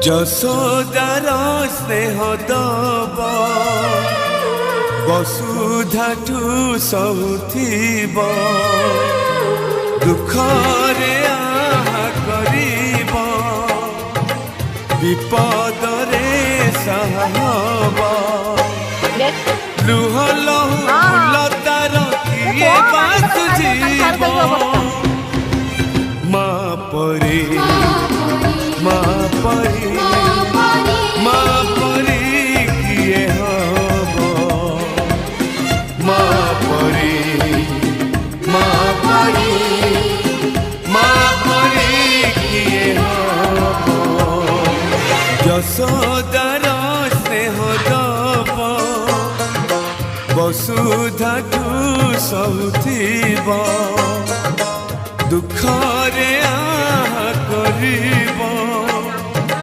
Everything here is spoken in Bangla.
যশোদার স্নেহ দব বসুধাঠু সহুথিব দুঃখরে আহা করিব বিপদরে সাহা হব লুহ লহু ফুলতার কিଏ বাসুজিব মা পরি মা পরি মা পরি কিଏ হব মা পরি মা পরি মা পরি কিଏ হব যশোদার স্নেহ দব বসুধাঠু সহুথিব দুঃখরে আহা করিব